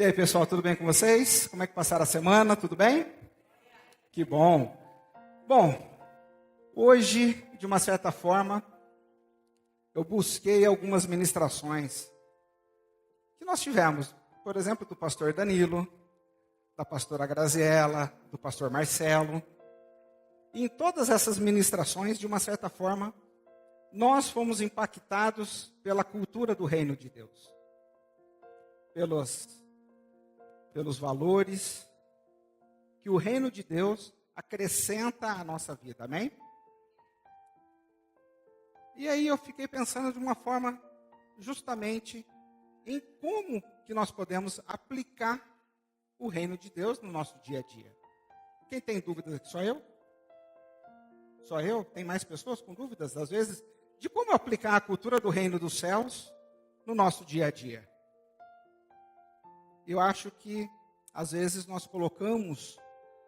E aí, pessoal, tudo bem com vocês? Como é que passaram a semana? Tudo bem? Que bom. Bom, hoje, de uma certa forma, eu busquei algumas ministrações que nós tivemos. Por exemplo, do pastor Danilo, da pastora Graziela, do pastor Marcelo. E em todas essas ministrações, de uma certa forma, nós fomos impactados pela cultura do reino de Deus. Pelos valores que o reino de Deus acrescenta à nossa vida, amém? E aí eu fiquei pensando de uma forma justamente em como que nós podemos aplicar o reino de Deus no nosso dia a dia. Quem tem dúvidas aqui? Só eu? Só eu? Tem mais pessoas com dúvidas, às vezes, de como aplicar a cultura do reino dos céus no nosso dia a dia? Eu acho que, às vezes, nós colocamos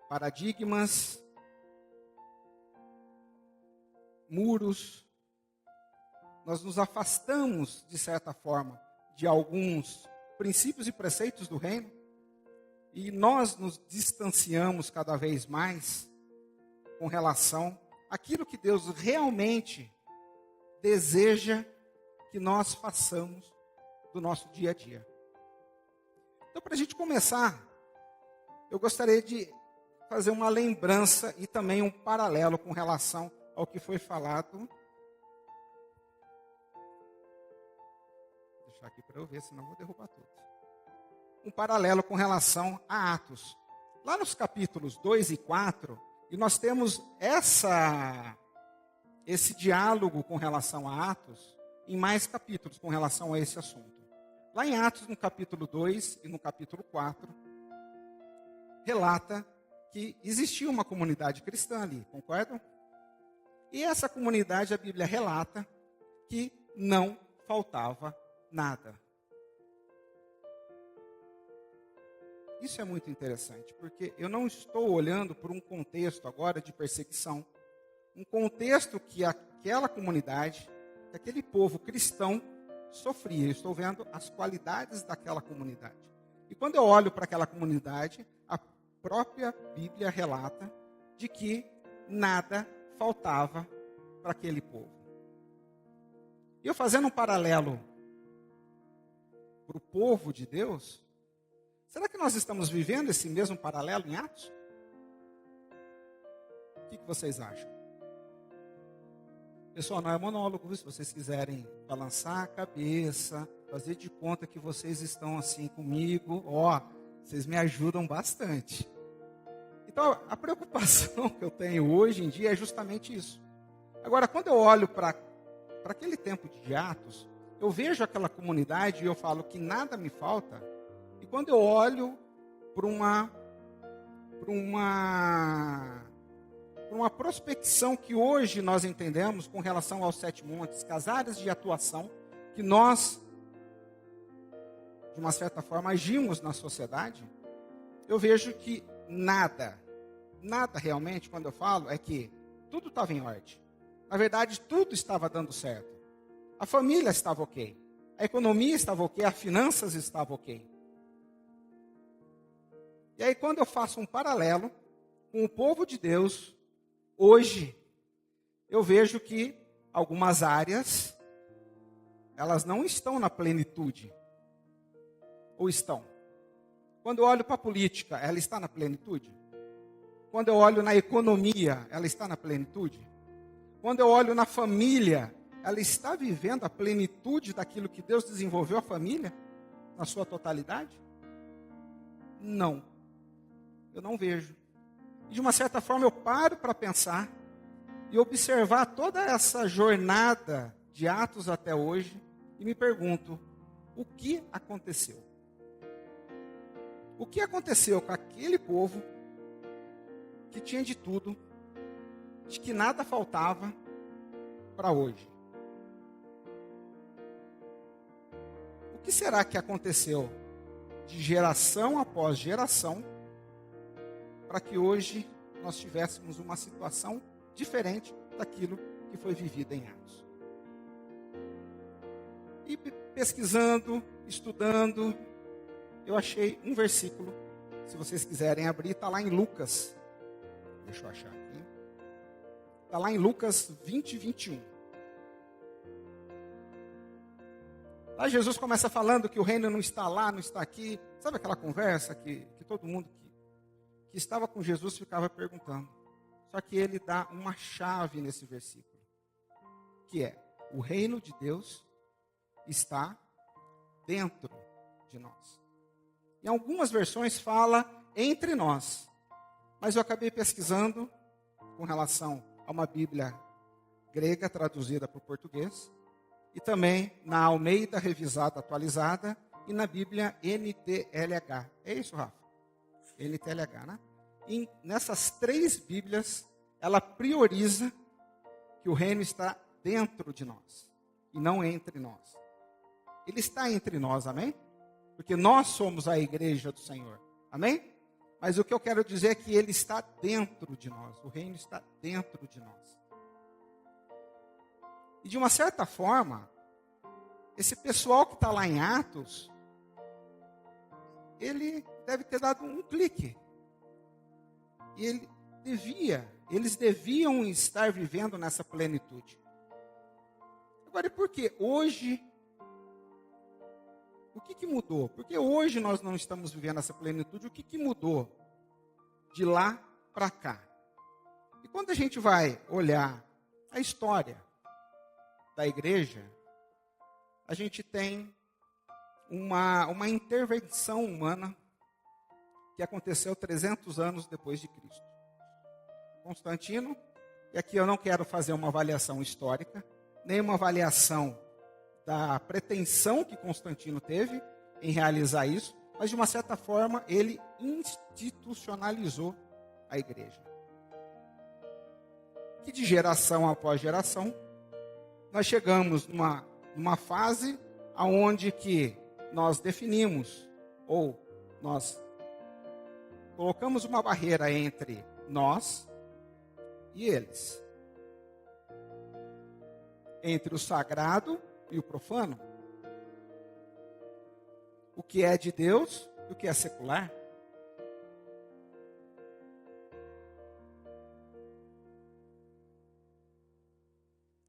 paradigmas, muros, nós nos afastamos, de certa forma, de alguns princípios e preceitos do reino, e nós nos distanciamos cada vez mais com relação àquilo que Deus realmente deseja que nós façamos do nosso dia a dia. Então, para a gente começar, eu gostaria de fazer uma lembrança e também um paralelo com relação ao que foi falado. Vou deixar aqui para eu ver, senão eu vou derrubar tudo. Um paralelo com relação a Atos. Lá nos capítulos 2 e 4, e nós temos esse diálogo com relação a Atos em mais capítulos com relação a esse assunto. Lá em Atos, no capítulo 2 e no capítulo 4, relata que existia uma comunidade cristã ali, concordam? E essa comunidade, a Bíblia relata que não faltava nada. Isso é muito interessante, porque eu não estou olhando por um contexto agora de perseguição, um contexto que aquela comunidade, que aquele povo cristão sofria. Eu estou vendo as qualidades daquela comunidade. E quando eu olho para aquela comunidade, a própria Bíblia relata de que nada faltava para aquele povo. E eu fazendo um paralelo para o povo de Deus, será que nós estamos vivendo esse mesmo paralelo em Atos? O que vocês acham? Pessoal, não é monólogo, se vocês quiserem balançar a cabeça, fazer de conta que vocês estão assim comigo, vocês me ajudam bastante. Então, a preocupação que eu tenho hoje em dia é justamente isso. Agora, quando eu olho para aquele tempo de Atos, eu vejo aquela comunidade e eu falo que nada me falta. E quando eu olho para uma prospecção que hoje nós entendemos com relação aos 7 montes, as áreas de atuação que nós, de uma certa forma, agimos na sociedade, eu vejo que nada realmente, quando eu falo, é que tudo estava em ordem. Na verdade, tudo estava dando certo. A família estava ok, a economia estava ok, as finanças estavam ok. E aí, quando eu faço um paralelo com o povo de Deus, hoje, eu vejo que algumas áreas, elas não estão na plenitude. Ou estão? Quando eu olho para a política, ela está na plenitude? Quando eu olho na economia, ela está na plenitude? Quando eu olho na família, ela está vivendo a plenitude daquilo que Deus desenvolveu a família? Na sua totalidade? Não. Eu não vejo. E de uma certa forma eu paro para pensar e observar toda essa jornada de Atos até hoje e me pergunto, o que aconteceu? O que aconteceu com aquele povo que tinha de tudo, de que nada faltava para hoje? O que será que aconteceu de geração após geração para que hoje nós tivéssemos uma situação diferente daquilo que foi vivido em Atos? E pesquisando, estudando, eu achei um versículo, se vocês quiserem abrir, está lá em Lucas. Deixa eu achar aqui. Está lá em Lucas 20, 21. Lá Jesus começa falando que o reino não está lá, não está aqui. Sabe aquela conversa que todo mundo que estava com Jesus ficava perguntando. Só que ele dá uma chave nesse versículo. Que é, o reino de Deus está dentro de nós. Em algumas versões fala entre nós. Mas eu acabei pesquisando com relação a uma Bíblia grega traduzida para o português. E também na Almeida Revisada Atualizada e na Bíblia NTLH. É isso, Rafa? NTLH, né? E nessas três Bíblias, ela prioriza que o reino está dentro de nós e não entre nós. Ele está entre nós, amém? Porque nós somos a igreja do Senhor, amém? Mas o que eu quero dizer é que ele está dentro de nós, o reino está dentro de nós. E de uma certa forma, esse pessoal que está lá em Atos, ele deve ter dado um clique. E eles deviam estar vivendo nessa plenitude. Agora, e por que hoje? O que mudou? Porque hoje nós não estamos vivendo essa plenitude. O que mudou de lá para cá? E quando a gente vai olhar a história da igreja, a gente tem uma intervenção humana que aconteceu 300 anos depois de Cristo. Constantino, e aqui eu não quero fazer uma avaliação histórica, nem uma avaliação da pretensão que Constantino teve em realizar isso, mas de uma certa forma ele institucionalizou a igreja. Que de geração após geração, nós chegamos numa fase onde que nós definimos, ou nós colocamos uma barreira entre nós e eles. Entre o sagrado e o profano. O que é de Deus e o que é secular.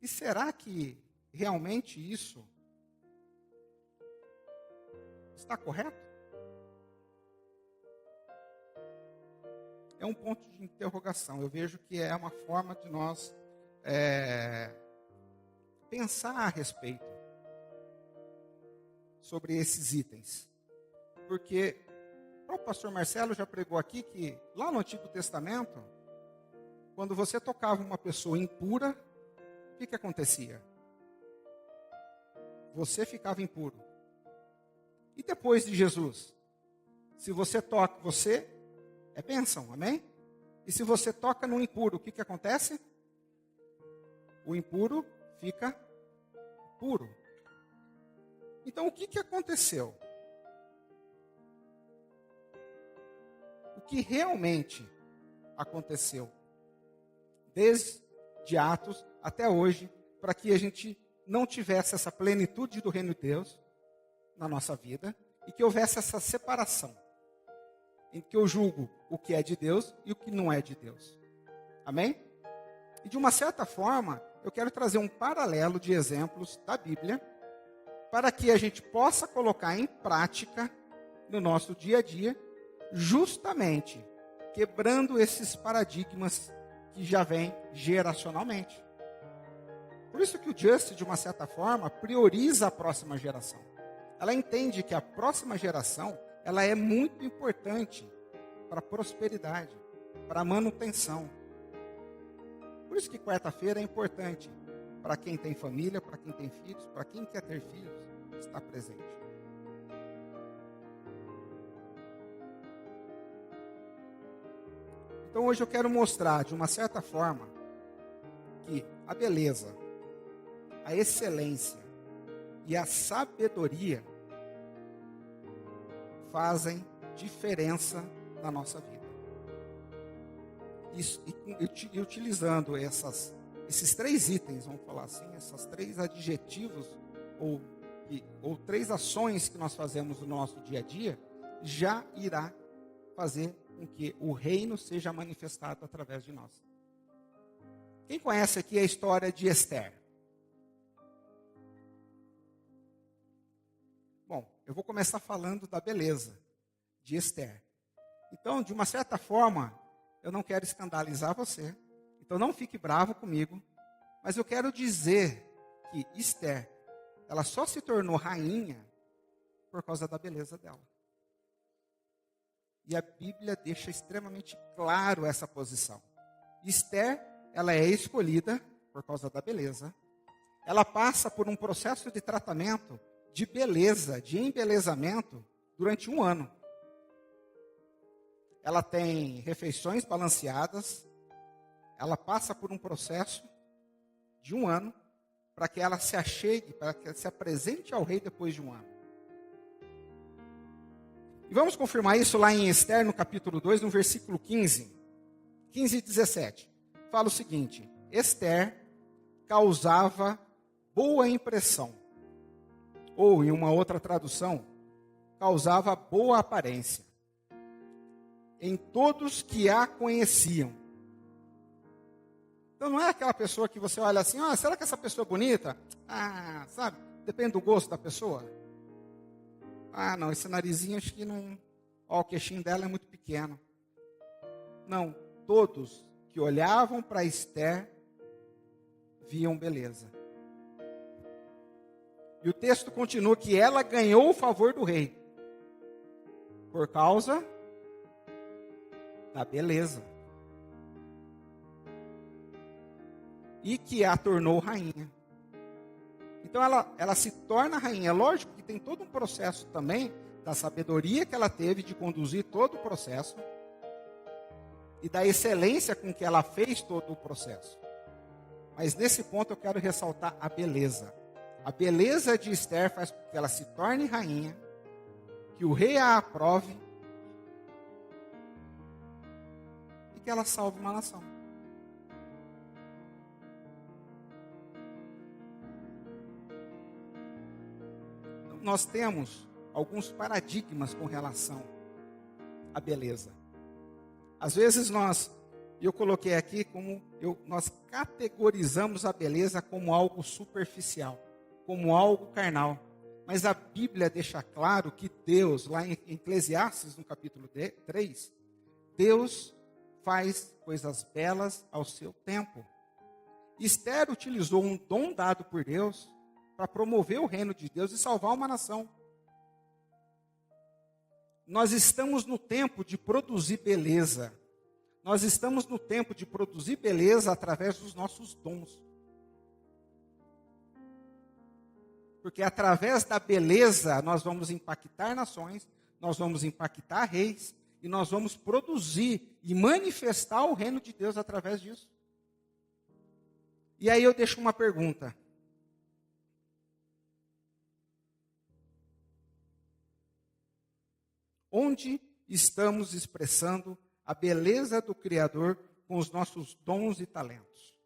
E será que realmente isso está correto? É um ponto de interrogação. Eu vejo que é uma forma de nós pensar a respeito sobre esses itens. Porque o pastor Marcelo já pregou aqui que lá no Antigo Testamento, quando você tocava uma pessoa impura, o que acontecia? Você ficava impuro. E depois de Jesus? Se você toca, você é bênção, amém? E se você toca no impuro, o que acontece? O impuro fica puro. Então, o que aconteceu? O que realmente aconteceu? Desde Atos até hoje, para que a gente não tivesse essa plenitude do reino de Deus na nossa vida e que houvesse essa separação em que eu julgo o que é de Deus e o que não é de Deus. Amém? E de uma certa forma, eu quero trazer um paralelo de exemplos da Bíblia para que a gente possa colocar em prática no nosso dia a dia, justamente quebrando esses paradigmas que já vêm geracionalmente. Por isso que o Just, de uma certa forma, prioriza a próxima geração. Ela entende que a próxima geração, ela é muito importante para a prosperidade, para a manutenção. Por isso que quarta-feira é importante para quem tem família, para quem tem filhos, para quem quer ter filhos, estar presente. Então hoje eu quero mostrar, de uma certa forma, que a beleza, a excelência e a sabedoria fazem diferença na nossa vida. Isso, e utilizando esses três itens, vamos falar assim, esses três adjetivos ou três ações que nós fazemos no nosso dia a dia, já irá fazer com que o reino seja manifestado através de nós. Quem conhece aqui a história de Esther? Bom, eu vou começar falando da beleza de Esther. Então, de uma certa forma, eu não quero escandalizar você, então não fique bravo comigo, mas eu quero dizer que Esther, ela só se tornou rainha por causa da beleza dela. E a Bíblia deixa extremamente claro essa posição. Esther, ela é escolhida por causa da beleza. Ela passa por um processo de tratamento de beleza, de embelezamento, durante 1 ano. Ela tem refeições balanceadas. Ela passa por um processo de 1 ano para que ela se achegue, para que ela se apresente ao rei depois de 1 ano. E vamos confirmar isso lá em Esther, no capítulo 2, no versículo 15 e 17. Fala o seguinte: Esther causava boa impressão. Ou, em uma outra tradução, causava boa aparência em todos que a conheciam. Então não é aquela pessoa que você olha assim, será que essa pessoa é bonita? Sabe, depende do gosto da pessoa. Não, esse narizinho acho que não... o queixinho dela é muito pequeno. Não, todos que olhavam para Esther viam beleza. E o texto continua que ela ganhou o favor do rei por causa da beleza. E que a tornou rainha. Então ela se torna rainha. Lógico que tem todo um processo também da sabedoria que ela teve de conduzir todo o processo e da excelência com que ela fez todo o processo. Mas nesse ponto eu quero ressaltar a beleza. A beleza de Esther faz com que ela se torne rainha, que o rei a aprove e que ela salve uma nação. Então, nós temos alguns paradigmas com relação à beleza. Às vezes eu coloquei aqui nós categorizamos a beleza como algo superficial, como algo carnal. Mas a Bíblia deixa claro que Deus, lá em Eclesiastes, no capítulo 3, Deus faz coisas belas ao seu tempo. Esther utilizou um dom dado por Deus para promover o reino de Deus e salvar uma nação. Nós estamos no tempo de produzir beleza. Nós estamos no tempo de produzir beleza através dos nossos dons. Porque através da beleza nós vamos impactar nações, nós vamos impactar reis, e nós vamos produzir e manifestar o reino de Deus através disso. E aí eu deixo uma pergunta. Onde estamos expressando a beleza do Criador com os nossos dons e talentos?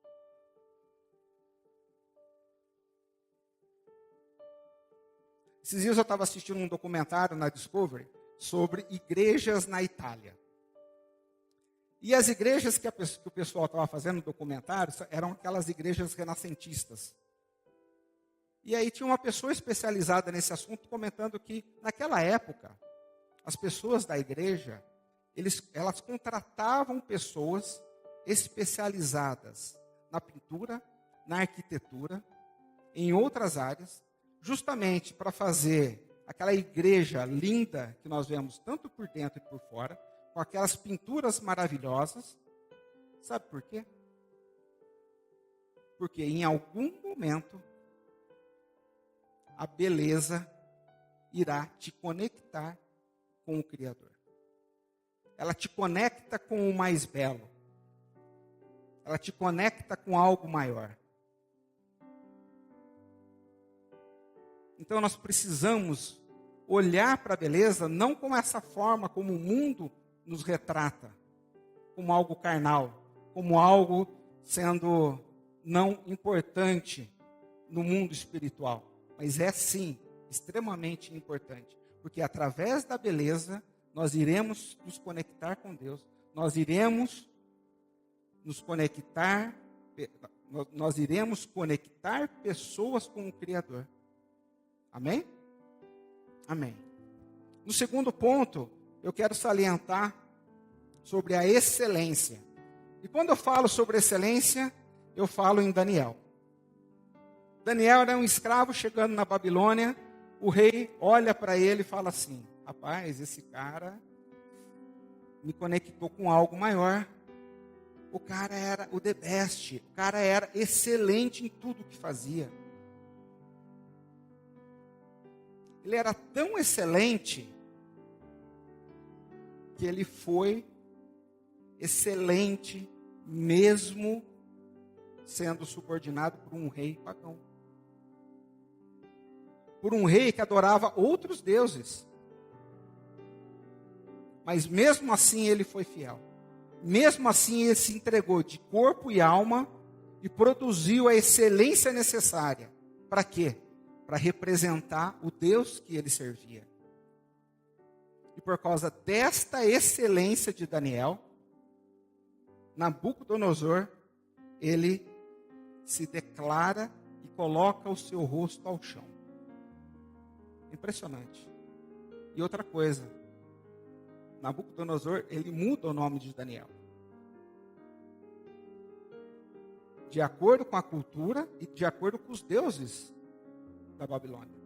Esses dias eu estava assistindo um documentário na Discovery sobre igrejas na Itália. E as igrejas que o pessoal estava fazendo no documentário eram aquelas igrejas renascentistas. E aí tinha uma pessoa especializada nesse assunto comentando que, naquela época, as pessoas da igreja, elas contratavam pessoas especializadas na pintura, na arquitetura, em outras áreas, justamente para fazer aquela igreja linda que nós vemos tanto por dentro e por fora, com aquelas pinturas maravilhosas. Sabe por quê? Porque em algum momento a beleza irá te conectar com o Criador. Ela te conecta com o mais belo. Ela te conecta com algo maior. Então nós precisamos olhar para a beleza não com essa forma como o mundo nos retrata, como algo carnal, como algo sendo não importante no mundo espiritual, mas é sim extremamente importante, Porque através da beleza, nós iremos nos conectar com Deus. Nós iremos nos conectar, nós iremos conectar pessoas com o Criador. Amém? Amém. No segundo ponto, eu quero salientar sobre a excelência. E quando eu falo sobre excelência, eu falo em Daniel. Daniel era um escravo chegando na Babilônia. O rei olha para ele e fala assim: rapaz, esse cara me conectou com algo maior. O cara era o the best. O cara era excelente em tudo que fazia. Ele era tão excelente que ele foi excelente mesmo sendo subordinado por um rei pagão. Por um rei que adorava outros deuses. Mas mesmo assim ele foi fiel. Mesmo assim ele se entregou de corpo e alma e produziu a excelência necessária. Para quê? Para representar o Deus que ele servia. E por causa desta excelência de Daniel, Nabucodonosor, ele se declara e coloca o seu rosto ao chão. Impressionante. E outra coisa, Nabucodonosor, ele muda o nome de Daniel. De acordo com a cultura e de acordo com os deuses da Babilônia.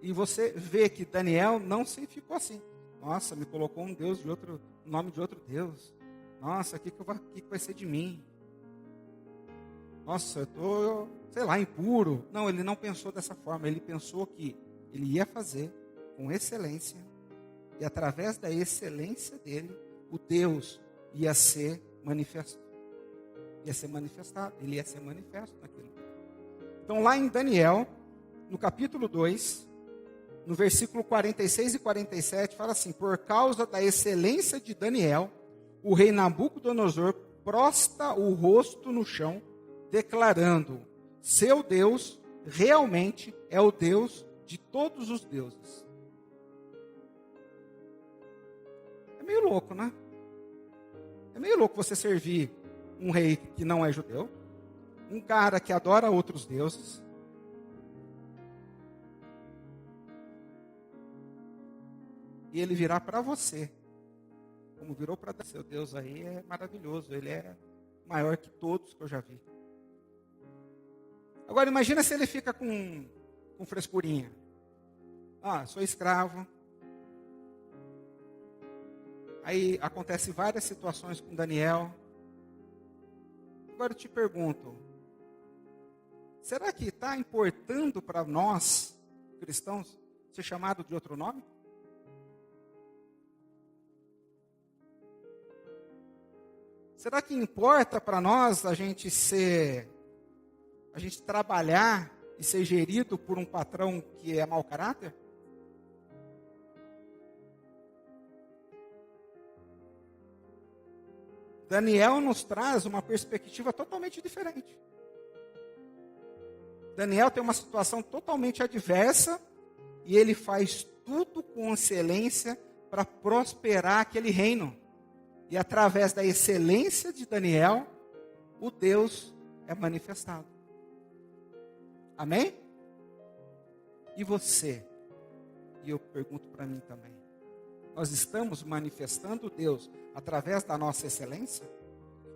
E você vê que Daniel não se ficou assim. Nossa, me colocou um Deus de outro, nome de outro Deus. Nossa, o que vai ser de mim? Nossa, eu estou, sei lá, impuro. Não, ele não pensou dessa forma. Ele pensou que ele ia fazer com excelência. E através da excelência dele, o Deus ia ser manifestado. Ele ia ser manifesto naquilo. Então lá em Daniel, no capítulo 2, no versículo 46 e 47, fala assim: por causa da excelência de Daniel, o rei Nabucodonosor prostra o rosto no chão, declarando: seu Deus realmente é o Deus de todos os deuses. É meio louco, né? É meio louco você servir um rei que não é judeu, um cara que adora outros deuses, e ele virar para você, como virou para Deus. Seu Deus aí é maravilhoso, ele é maior que todos que eu já vi. Agora imagina se ele fica com frescurinha. Sou escravo. Aí acontece várias situações com Daniel. Agora eu te pergunto, será que está importando para nós, cristãos, ser chamado de outro nome? Será que importa para nós a gente trabalhar e ser gerido por um patrão que é mau caráter? Daniel nos traz uma perspectiva totalmente diferente. Daniel tem uma situação totalmente adversa e ele faz tudo com excelência para prosperar aquele reino. E através da excelência de Daniel, o Deus é manifestado. Amém? E você? E eu pergunto para mim também. Nós estamos manifestando Deus através da nossa excelência?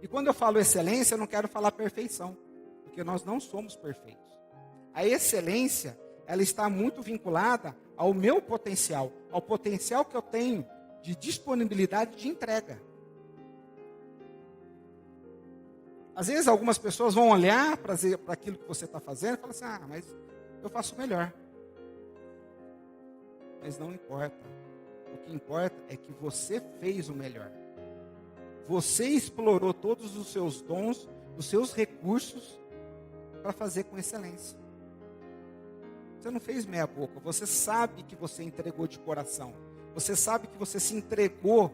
E quando eu falo excelência, eu não quero falar perfeição, porque nós não somos perfeitos. A excelência, ela está muito vinculada ao meu potencial, ao potencial que eu tenho de disponibilidade de entrega. Às vezes algumas pessoas vão olhar para aquilo que você está fazendo e falar assim: mas eu faço melhor. Mas não importa. O que importa é que você fez o melhor. Você explorou todos os seus dons, os seus recursos para fazer com excelência. Você não fez meia boca. Você sabe que você entregou de coração. Você sabe que você se entregou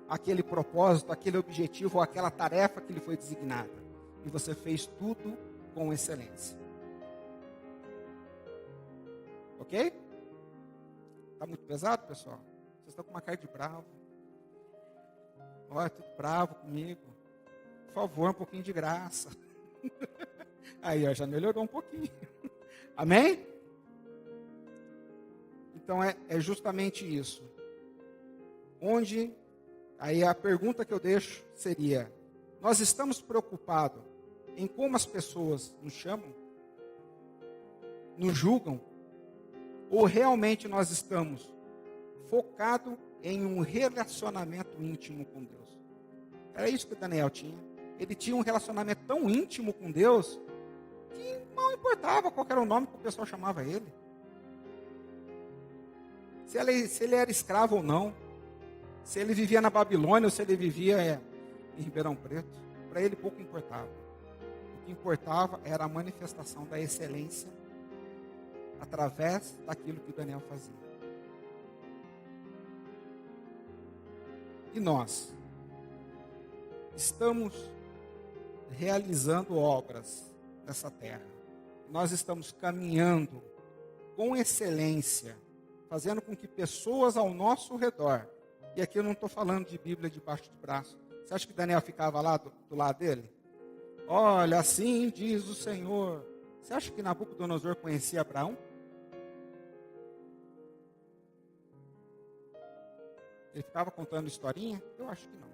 àquele propósito, àquele objetivo, ou àquela tarefa que lhe foi designada. E você fez tudo com excelência. Ok? Está muito pesado, pessoal? Vocês estão com uma cara de bravo. Olha, tudo bravo comigo. Por favor, um pouquinho de graça. Aí, ó, já melhorou um pouquinho. Amém? Então, é justamente isso. Aí a pergunta que eu deixo seria, nós estamos preocupados em como as pessoas nos chamam? Nos julgam? Ou realmente nós estamos focados em um relacionamento íntimo com Deus? Era isso que Daniel tinha. Ele tinha um relacionamento tão íntimo com Deus que não importava qual era o nome que o pessoal chamava ele. Se ele era escravo ou não. Se ele vivia na Babilônia ou se ele vivia em Ribeirão Preto. Para ele pouco importava. O que importava era a manifestação da excelência através daquilo que Daniel fazia. E nós estamos realizando obras nessa terra. Nós estamos caminhando com excelência, fazendo com que pessoas ao nosso redor, e aqui eu não estou falando de Bíblia debaixo do braço. Você acha que Daniel ficava lá do lado dele? Olha, assim diz o Senhor. Você acha que Nabucodonosor conhecia Abraão? Ele ficava contando historinha? Eu acho que não.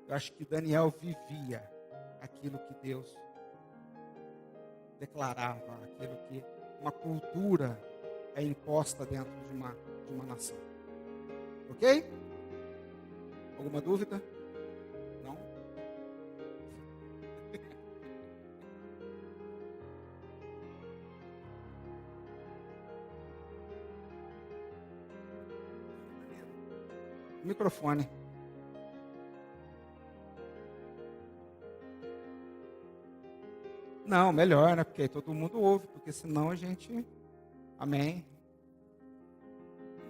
Eu acho que Daniel vivia aquilo que Deus declarava, aquilo que uma cultura é imposta dentro de uma nação. Ok? Alguma dúvida? Não? Microfone. Não, melhor, né? Porque aí todo mundo ouve, porque senão a gente... Amém.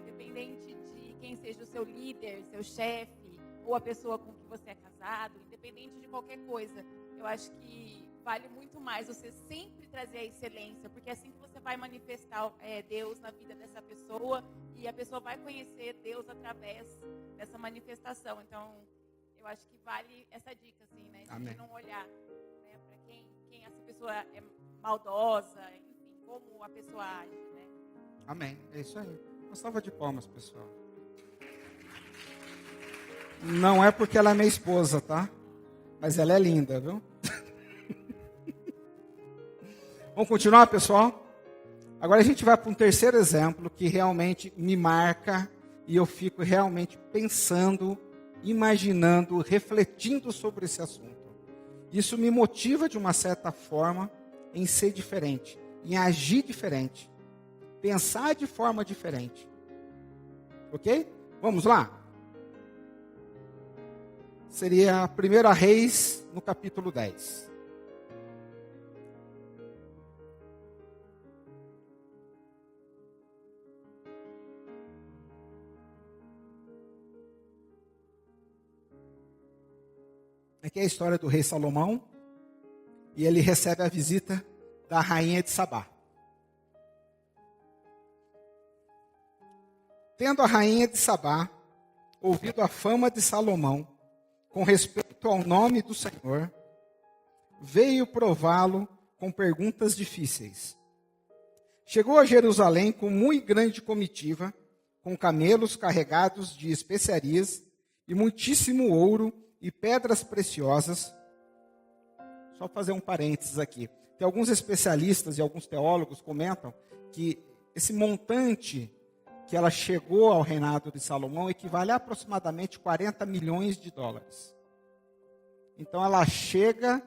Independente de quem seja o seu líder, seu chefe, ou a pessoa com que você é casado, independente de qualquer coisa, eu acho que vale muito mais você sempre trazer a excelência, porque é assim que você vai manifestar Deus na vida dessa pessoa, e a pessoa vai conhecer Deus através dessa manifestação. Então, eu acho que vale essa dica, assim, né? De Amém. não olhar, né, para quem essa pessoa é maldosa, enfim, como a pessoa age, né? Amém. É isso aí. Uma salva de palmas, pessoal. Não é porque ela é minha esposa, tá? Mas ela é linda, viu? Vamos continuar, pessoal? Agora a gente vai para um terceiro exemplo que realmente me marca e eu fico realmente pensando, imaginando, refletindo sobre esse assunto. Isso me motiva de uma certa forma em ser diferente, em agir diferente, pensar de forma diferente. Ok? Vamos lá? Seria 1 Reis, no capítulo 10. Aqui é a história do rei Salomão, e ele recebe a visita da rainha de Sabá. Tendo a rainha de Sabá ouvido a fama de Salomão, com respeito ao nome do Senhor, veio prová-lo com perguntas difíceis. Chegou a Jerusalém com muito grande comitiva, com camelos carregados de especiarias e muitíssimo ouro e pedras preciosas. Só fazer um parênteses aqui. Tem alguns especialistas e alguns teólogos comentam que esse montante que ela chegou ao reinado de Salomão equivale a aproximadamente 40 milhões de dólares. Então ela chega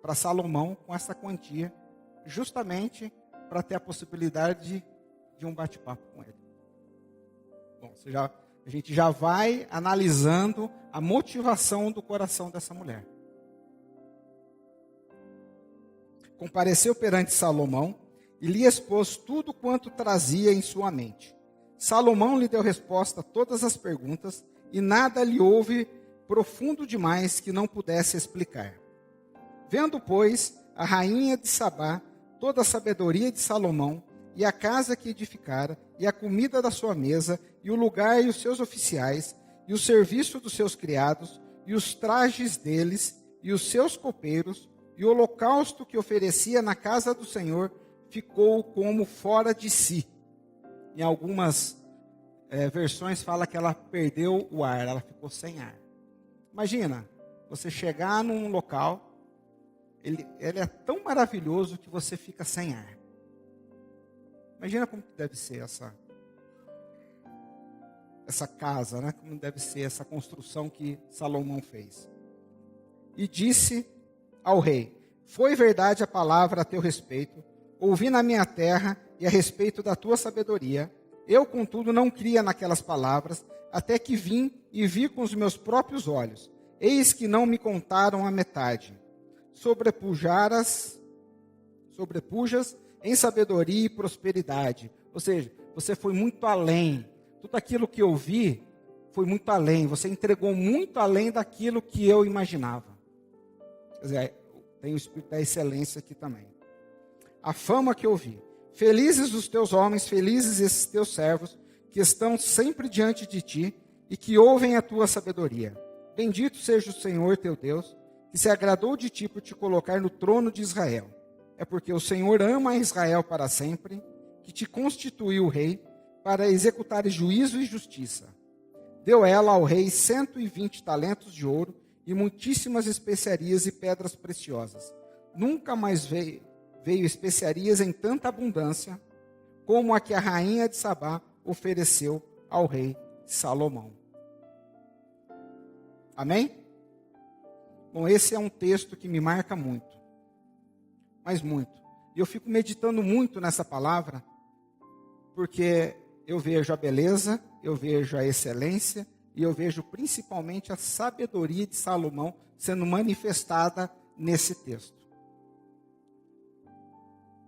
para Salomão com essa quantia, justamente para ter a possibilidade de um bate-papo com ele. Bom, a gente já vai analisando a motivação do coração dessa mulher. Compareceu perante Salomão e lhe expôs tudo quanto trazia em sua mente. Salomão lhe deu resposta a todas as perguntas e nada lhe houve profundo demais que não pudesse explicar. Vendo, pois, a rainha de Sabá toda a sabedoria de Salomão e a casa que edificara, e a comida da sua mesa, e o lugar e os seus oficiais, e o serviço dos seus criados, e os trajes deles, e os seus copeiros, e o holocausto que oferecia na casa do Senhor, ficou como fora de si. Em algumas versões fala que ela perdeu o ar, ela ficou sem ar. Imagina, você chegar num local, ele é tão maravilhoso que você fica sem ar. Imagina como deve ser essa casa, né? Como deve ser essa construção que Salomão fez. E disse ao rei: foi verdade a palavra a teu respeito, ouvi na minha terra e a respeito da tua sabedoria. Eu, contudo, não cria naquelas palavras, até que vim e vi com os meus próprios olhos. Eis que não me contaram a metade. Sobrepujas em sabedoria e prosperidade. Ou seja, você foi muito além. Tudo aquilo que eu vi foi muito além. Você entregou muito além daquilo que eu imaginava. Quer dizer, tem o espírito da excelência aqui também. A fama que eu vi. Felizes os teus homens, felizes esses teus servos, que estão sempre diante de ti e que ouvem a tua sabedoria. Bendito seja o Senhor teu Deus, que se agradou de ti por te colocar no trono de Israel. É porque o Senhor ama a Israel para sempre, que te constituiu rei, para executar juízo e justiça. Deu ela ao rei 120 talentos de ouro e muitíssimas especiarias e pedras preciosas. Nunca mais veio especiarias em tanta abundância, como a que a rainha de Sabá ofereceu ao rei Salomão. Amém? Bom, esse é um texto que me marca muito. Mas muito. E eu fico meditando muito nessa palavra, porque eu vejo a beleza, eu vejo a excelência, e eu vejo principalmente a sabedoria de Salomão sendo manifestada nesse texto.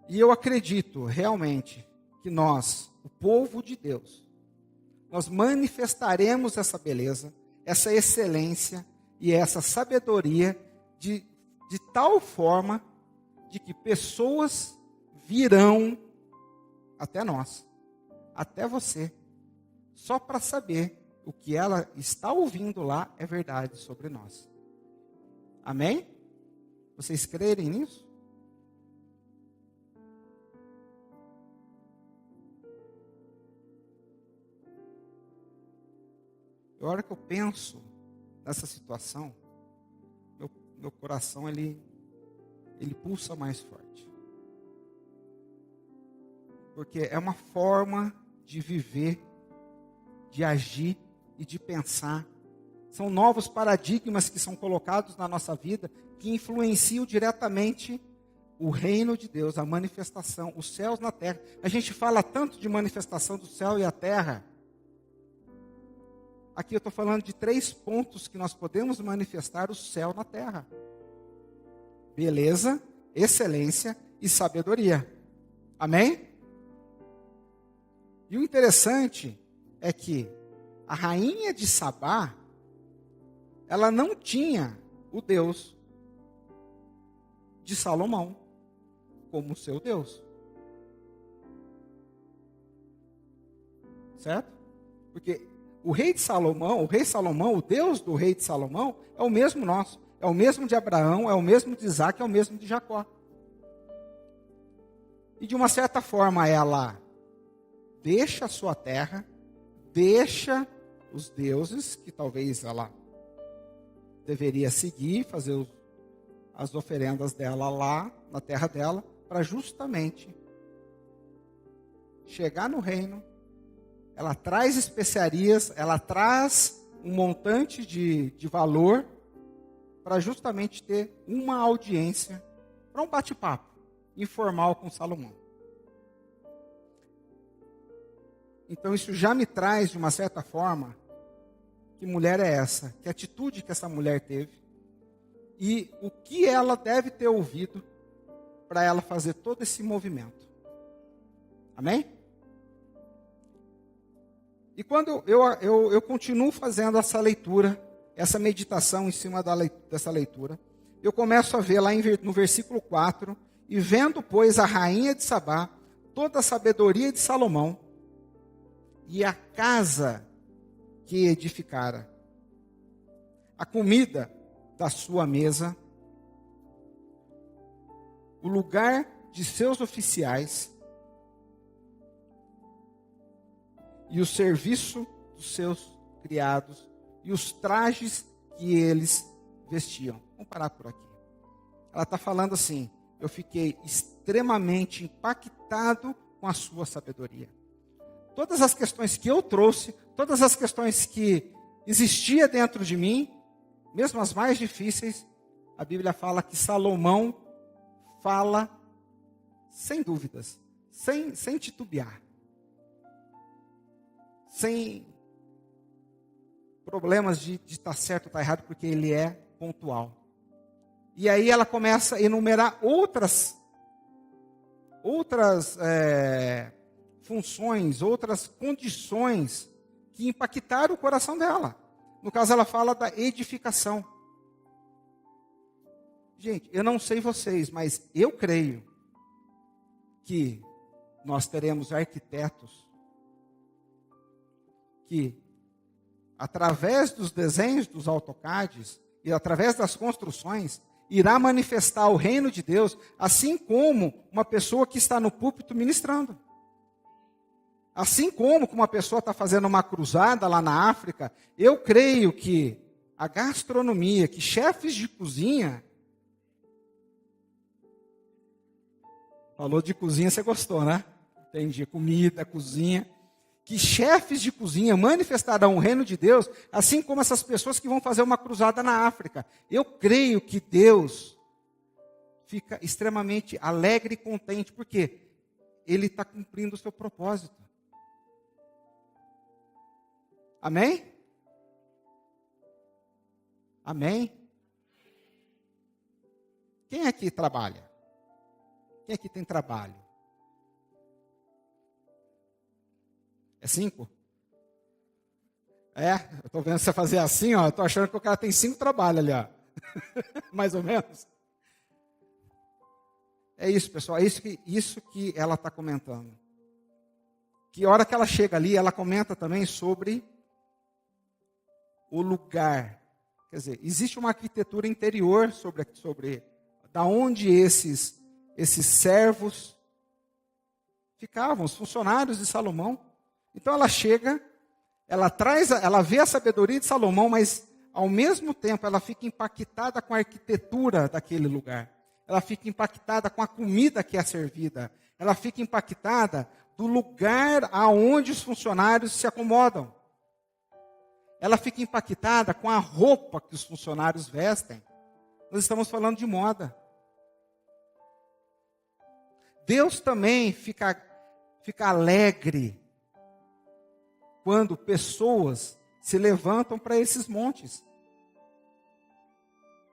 E eu acredito realmente que nós, o povo de Deus, nós manifestaremos essa beleza, essa excelência e essa sabedoria de tal forma de que pessoas virão até nós, até você, só para saber o que ela está ouvindo lá é verdade sobre nós. Amém? Vocês crerem nisso? A hora que eu penso nessa situação, meu coração ele pulsa mais forte. Porque é uma forma de viver, de agir e de pensar. São novos paradigmas que são colocados na nossa vida, que influenciam diretamente o reino de Deus, a manifestação, os céus na terra. A gente fala tanto de manifestação do céu e a terra. Aqui eu estou falando de 3 pontos que nós podemos manifestar o céu na terra: beleza, excelência e sabedoria. Amém? E o interessante é que a rainha de Sabá, ela não tinha o Deus de Salomão como seu Deus. Certo? Porque o rei Salomão, o Deus do rei de Salomão, é o mesmo nosso. É o mesmo de Abraão, é o mesmo de Isaac, é o mesmo de Jacó. E de uma certa forma ela deixa a sua terra, deixa os deuses que talvez ela deveria seguir, fazer as oferendas dela lá na terra dela, para justamente chegar no reino. Ela traz especiarias, ela traz um montante de valor para justamente ter uma audiência, para um bate-papo informal com Salomão. Então isso já me traz, de uma certa forma, que mulher é essa? Que atitude que essa mulher teve? E o que ela deve ter ouvido para ela fazer todo esse movimento? Amém? E quando eu continuo fazendo essa leitura, essa meditação em cima dessa leitura, eu começo a ver lá no versículo 4, e vendo, pois, a rainha de Sabá toda a sabedoria de Salomão e a casa que edificara, a comida da sua mesa, o lugar de seus oficiais e o serviço dos seus criados e os trajes que eles vestiam. Vamos parar por aqui. Ela está falando assim: eu fiquei extremamente impactado com a sua sabedoria. Todas as questões que eu trouxe, todas as questões que existia dentro de mim, mesmo as mais difíceis, a Bíblia fala que Salomão fala sem dúvidas, sem titubear, sem problemas de estar certo ou estar errado, porque ele é pontual. E aí ela começa a enumerar outras funções, outras condições que impactaram o coração dela. No caso, ela fala da edificação. Gente, eu não sei vocês, mas eu creio que nós teremos arquitetos que, através dos desenhos dos AutoCADs e através das construções, irá manifestar o reino de Deus, assim como uma pessoa que está no púlpito ministrando. Assim como uma pessoa está fazendo uma cruzada lá na África, eu creio que a gastronomia, que chefes de cozinha... Falou de cozinha, você gostou, né? Entendi, comida, cozinha. Que chefes de cozinha manifestarão o reino de Deus, assim como essas pessoas que vão fazer uma cruzada na África. Eu creio que Deus fica extremamente alegre e contente, porque Ele está cumprindo o seu propósito. Amém? Amém? Quem aqui trabalha? Quem aqui tem trabalho? É 5? Eu estou vendo você fazer assim, ó. Estou achando que o cara tem 5 trabalhos ali, ó. Mais ou menos. É isso, pessoal. É isso que ela está comentando. Que hora que ela chega ali, ela comenta também sobre o lugar. Quer dizer, existe uma arquitetura interior sobre da onde esses servos ficavam, os funcionários de Salomão. Então ela chega, ela vê a sabedoria de Salomão, mas ao mesmo tempo ela fica impactada com a arquitetura daquele lugar. Ela fica impactada com a comida que é servida. Ela fica impactada do lugar aonde os funcionários se acomodam. Ela fica impactada com a roupa que os funcionários vestem. Nós estamos falando de moda. Deus também fica alegre quando pessoas se levantam para esses montes.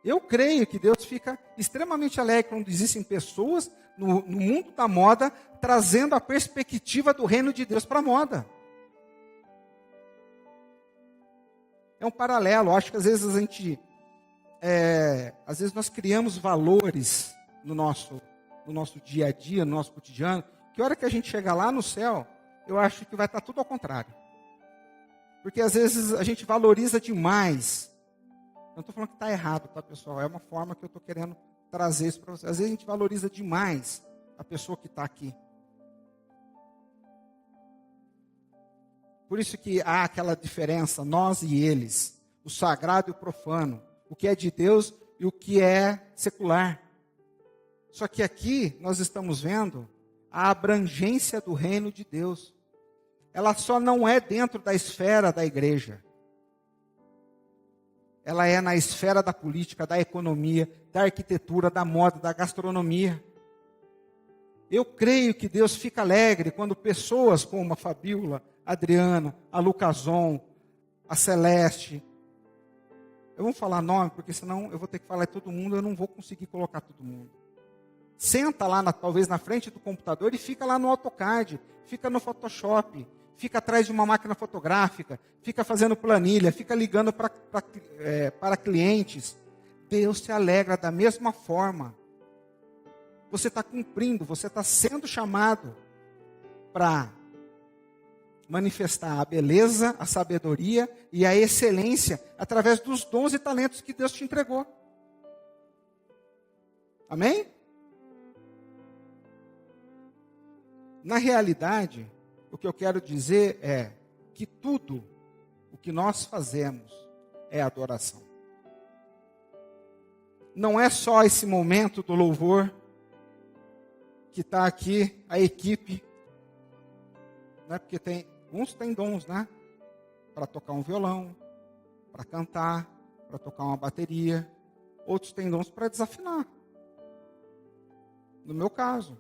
Eu creio que Deus fica extremamente alegre quando existem pessoas no mundo da moda trazendo a perspectiva do reino de Deus para a moda. É um paralelo. Acho que às vezes às vezes nós criamos valores no nosso dia a dia, no nosso cotidiano, que a hora que a gente chegar lá no céu, eu acho que vai estar tudo ao contrário. Porque às vezes a gente valoriza demais. Eu não estou falando que está errado, tá, pessoal? É uma forma que eu estou querendo trazer isso para vocês. Às vezes a gente valoriza demais a pessoa que está aqui. Por isso que há aquela diferença, nós e eles, o sagrado e o profano, o que é de Deus e o que é secular. Só que aqui nós estamos vendo a abrangência do reino de Deus. Ela só não é dentro da esfera da igreja. Ela é na esfera da política, da economia, da arquitetura, da moda, da gastronomia. Eu creio que Deus fica alegre quando pessoas como a Fabíola, a Adriana, a Lucazon, a Celeste, eu vou falar nome, porque senão eu vou ter que falar de todo mundo, eu não vou conseguir colocar todo mundo. Senta lá, talvez na frente do computador e fica lá no AutoCAD, fica no Photoshop, fica atrás de uma máquina fotográfica, fica fazendo planilha, fica ligando para clientes. Deus se alegra da mesma forma. Você está cumprindo, você está sendo chamado para manifestar a beleza, a sabedoria e a excelência através dos dons e talentos que Deus te entregou. Amém? Na realidade, o que eu quero dizer é que tudo o que nós fazemos é adoração. Não é só esse momento do louvor que está aqui, a equipe, né? Porque uns têm dons, né? Para tocar um violão, para cantar, para tocar uma bateria. Outros têm dons para desafinar. No meu caso,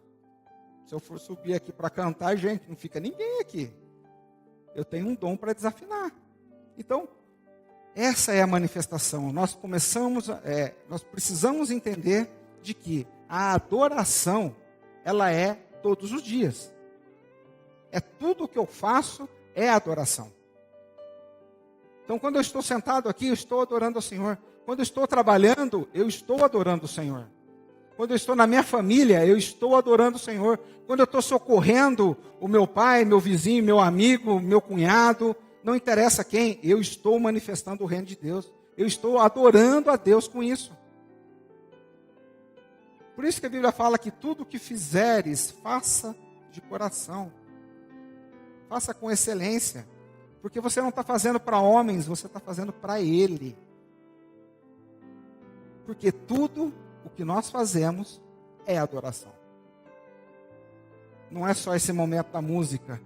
se eu for subir aqui para cantar, gente, não fica ninguém aqui. Eu tenho um dom para desafinar. Então, essa é a manifestação. Nós precisamos entender de que a adoração, ela é todos os dias. É tudo o que eu faço é adoração. Então, quando eu estou sentado aqui, eu estou adorando ao Senhor. Quando eu estou trabalhando, eu estou adorando o Senhor. Quando eu estou na minha família, eu estou adorando o Senhor. Quando eu estou socorrendo o meu pai, meu vizinho, meu amigo, meu cunhado, não interessa quem, eu estou manifestando o reino de Deus. Eu estou adorando a Deus com isso. Por isso que a Bíblia fala que tudo o que fizeres, faça de coração. Faça com excelência. Porque você não está fazendo para homens, você está fazendo para Ele. Porque tudo o que nós fazemos é adoração. Não é só esse momento da música.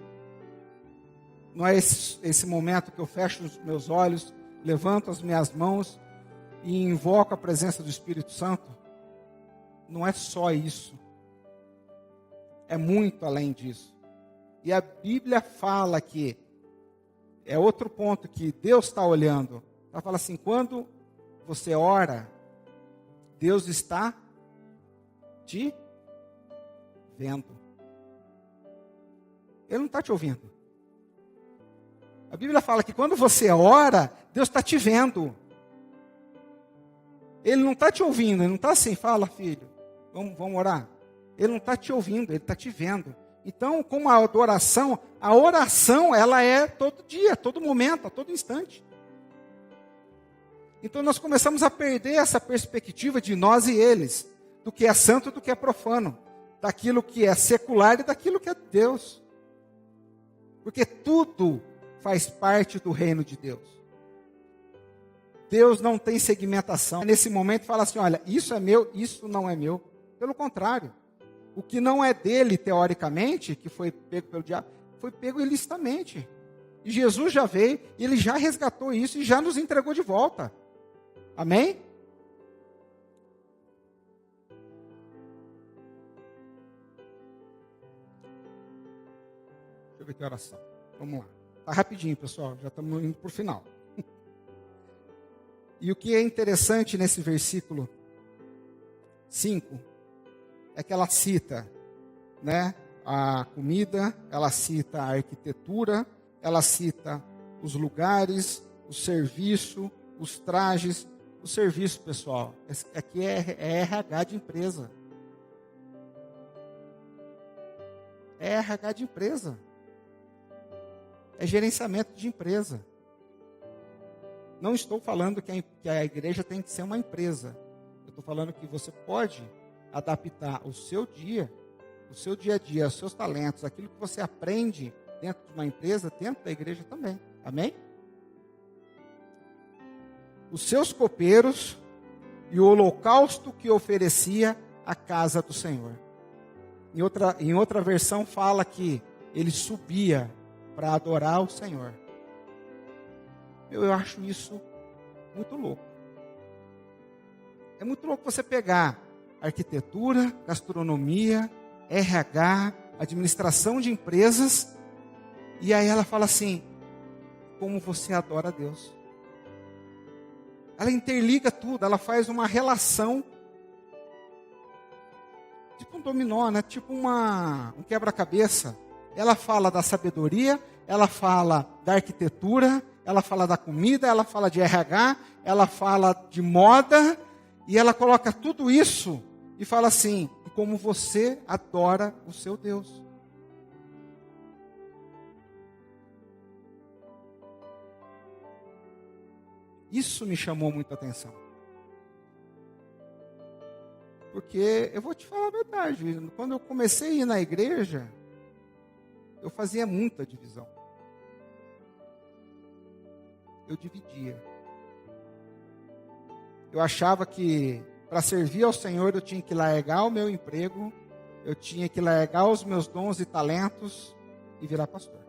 Não é esse momento que eu fecho os meus olhos, levanto as minhas mãos e invoco a presença do Espírito Santo. Não é só isso. É muito além disso. E a Bíblia fala que, é outro ponto que Deus está olhando. Ela fala assim, quando você ora, Deus está te vendo. Ele não está te ouvindo. A Bíblia fala que quando você ora, Deus está te vendo. Ele não está te ouvindo, ele não está assim, fala filho, vamos orar. Ele não está te ouvindo, ele está te vendo. Então, como a oração ela é todo dia, todo momento, a todo instante. Então nós começamos a perder essa perspectiva de nós e eles, do que é santo e do que é profano, daquilo que é secular e daquilo que é Deus. Porque tudo faz parte do reino de Deus. Deus não tem segmentação. Nesse momento fala assim, olha, isso é meu, isso não é meu. Pelo contrário, o que não é dele, teoricamente, que foi pego pelo diabo, foi pego ilicitamente. E Jesus já veio, ele já resgatou isso e já nos entregou de volta. Amém? Deixa eu ver que oração. Vamos lá. Tá rapidinho, pessoal. Já estamos indo para o final. E o que é interessante nesse versículo 5 é que ela cita, né, a comida, ela cita a arquitetura, ela cita os lugares, o serviço, os trajes. O serviço, pessoal, aqui é RH de empresa. É RH de empresa. É gerenciamento de empresa. Não estou falando que a igreja tem que ser uma empresa. Eu estou falando que você pode adaptar o seu dia a dia, os seus talentos, aquilo que você aprende dentro de uma empresa, dentro da igreja também. Amém? Os seus copeiros e o holocausto que oferecia a casa do Senhor. Em outra versão fala que ele subia para adorar o Senhor. Eu acho isso muito louco. É muito louco você pegar arquitetura, gastronomia, RH, administração de empresas, e aí ela fala assim, como você adora a Deus. Ela interliga tudo, ela faz uma relação, tipo um dominó, né? Tipo um quebra-cabeça. Ela fala da sabedoria, ela fala da arquitetura, ela fala da comida, ela fala de RH, ela fala de moda, e ela coloca tudo isso e fala assim, como você adora o seu Deus. Isso me chamou muita atenção. Porque eu vou te falar a verdade, quando eu comecei a ir na igreja, eu fazia muita divisão. Eu dividia. Eu achava que para servir ao Senhor eu tinha que largar o meu emprego, eu tinha que largar os meus dons e talentos e virar pastor.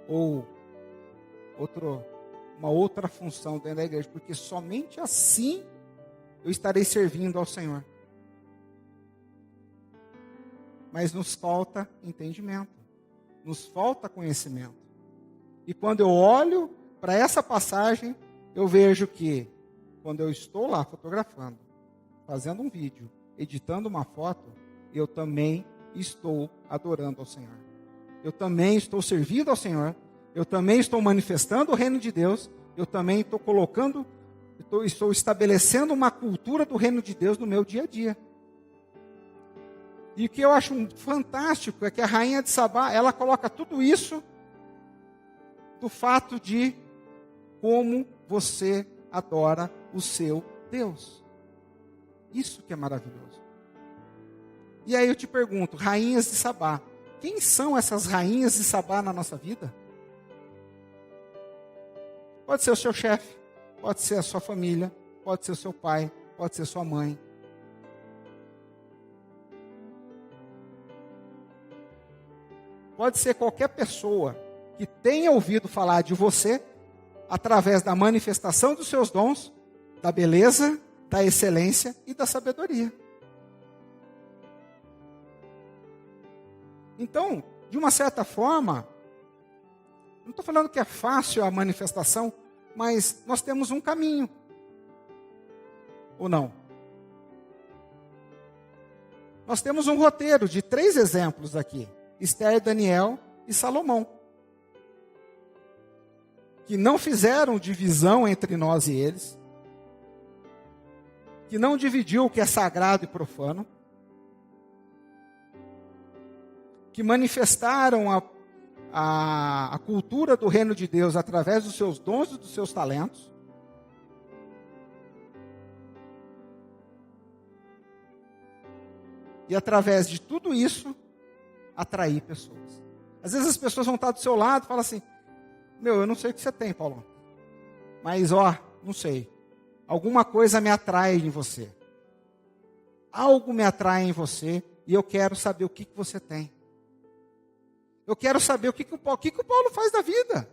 Ou uma outra função dentro da igreja, porque somente assim eu estarei servindo ao Senhor. Mas nos falta entendimento, nos falta conhecimento. E quando eu olho para essa passagem, eu vejo que quando eu estou lá fotografando, fazendo um vídeo, editando uma foto, eu também estou adorando ao Senhor. Eu também estou servindo ao Senhor. Eu também estou manifestando o reino de Deus. Eu também estou estou estabelecendo uma cultura do reino de Deus no meu dia a dia. E o que eu acho fantástico é que a rainha de Sabá, ela coloca tudo isso do fato de como você adora o seu Deus. Isso que é maravilhoso. E aí eu te pergunto, rainhas de Sabá, quem são essas rainhas de Sabá na nossa vida? Pode ser o seu chefe, pode ser a sua família, pode ser o seu pai, pode ser sua mãe. Pode ser qualquer pessoa que tenha ouvido falar de você através da manifestação dos seus dons, da beleza, da excelência e da sabedoria. Então, de uma certa forma, não estou falando que é fácil a manifestação, mas nós temos um caminho. Ou não? Nós temos um roteiro de 3 exemplos aqui. Esther, Daniel e Salomão. Que não fizeram divisão entre nós e eles. Que não dividiu o que é sagrado e profano. Que manifestaram a cultura do reino de Deus através dos seus dons e dos seus talentos. E através de tudo isso, atrair pessoas. Às vezes as pessoas vão estar do seu lado e falam assim, eu não sei o que você tem, Paulo. Mas, não sei. Alguma coisa me atrai em você. Algo me atrai em você e eu quero saber o que você tem. Eu quero saber o que o Paulo faz da vida.